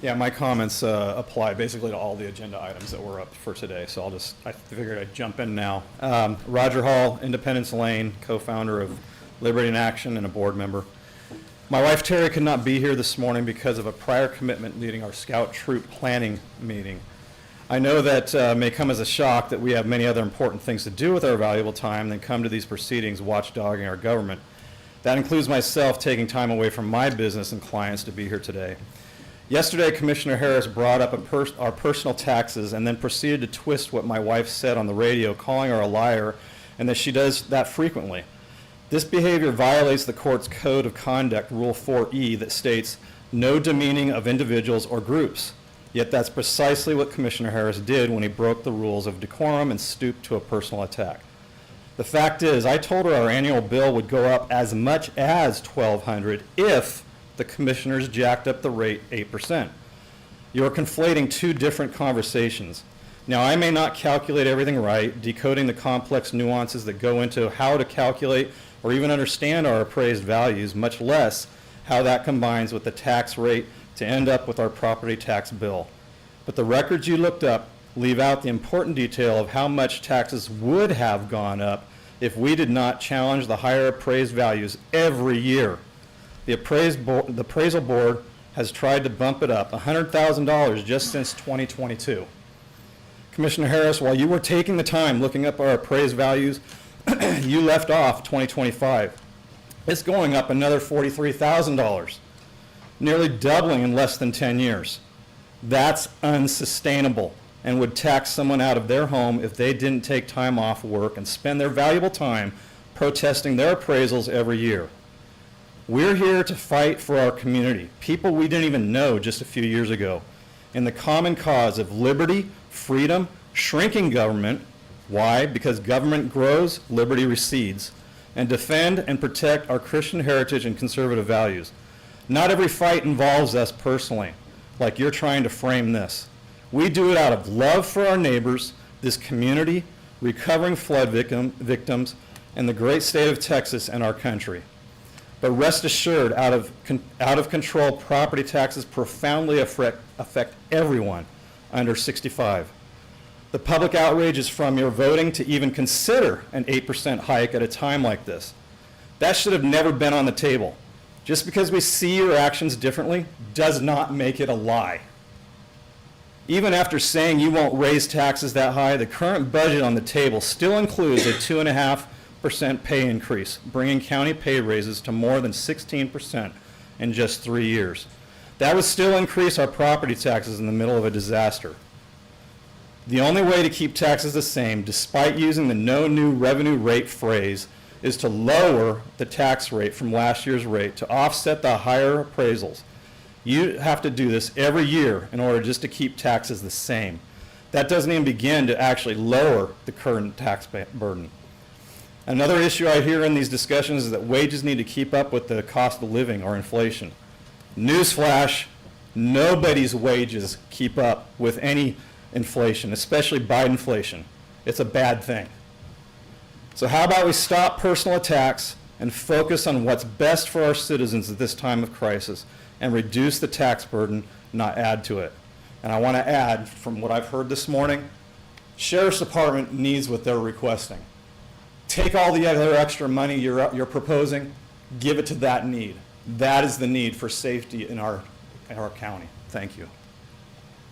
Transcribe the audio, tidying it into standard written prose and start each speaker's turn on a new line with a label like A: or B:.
A: Yeah, my comments apply basically to all the agenda items that were up for today, so I figured I'd jump in now. Roger Hall, Independence Lane, co-founder of Liberty in Action and a board member. My wife Terry could not be here this morning because of a prior commitment leading our Scout Troop planning meeting. I know that may come as a shock that we have many other important things to do with our valuable time than come to these proceedings watchdogging our government. That includes myself taking time away from my business and clients to be here today. Yesterday, Commissioner Harris brought up our personal taxes and then proceeded to twist what my wife said on the radio, calling her a liar, and that she does that frequently. This behavior violates the court's code of conduct, Rule 4E, that states no demeaning of individuals or groups. Yet that's precisely what Commissioner Harris did when he broke the rules of decorum and stooped to a personal attack. The fact is, I told her our annual bill would go up as much as $1,200 if the commissioners jacked up the rate 8%. You're conflating two different conversations. Now, I may not calculate everything right, decoding the complex nuances that go into how to calculate or even understand our appraised values, much less how that combines with the tax rate to end up with our property tax bill. But the records you looked up leave out the important detail of how much taxes would have gone up if we did not challenge the higher appraised values every year. The appraisal board has tried to bump it up $100,000 just since 2022. Commissioner Harris, while you were taking the time looking up our appraised values, you left off 2025. It's going up another $43,000, nearly doubling in less than 10 years. That's unsustainable and would tax someone out of their home if they didn't take time off work and spend their valuable time protesting their appraisals every year. We're here to fight for our community, people we didn't even know just a few years ago, in the common cause of liberty, freedom, shrinking government. Why? Because government grows, liberty recedes, and defend and protect our Christian heritage and conservative values. Not every fight involves us personally, like you're trying to frame this. We do it out of love for our neighbors, this community, recovering flood victims, and the great state of Texas and our country. But rest assured, out of control property taxes profoundly affect everyone under 65. The public outrage is from your voting to even consider an 8% hike at a time like this. That should have never been on the table. Just because we see your actions differently does not make it a lie. Even after saying you won't raise taxes that high, the current budget on the table still includes a 2.5% pay increase, bringing county pay raises to more than 16% in just 3 years. That would still increase our property taxes in the middle of a disaster. The only way to keep taxes the same, despite using the no new revenue rate phrase, is to lower the tax rate from last year's rate to offset the higher appraisals. You have to do this every year in order just to keep taxes the same. That doesn't even begin to actually lower the current tax burden. Another issue I hear in these discussions is that wages need to keep up with the cost of living or inflation. Newsflash, nobody's wages keep up with any inflation, especially Bidenflation. It's a bad thing. So how about we stop personal attacks and focus on what's best for our citizens at this time of crisis and reduce the tax burden, not add to it. And I want to add, from what I've heard this morning, Sheriff's Department needs what they're requesting. Take all the other extra money you're proposing, give it to that need. That is the need for safety in our county. Thank you.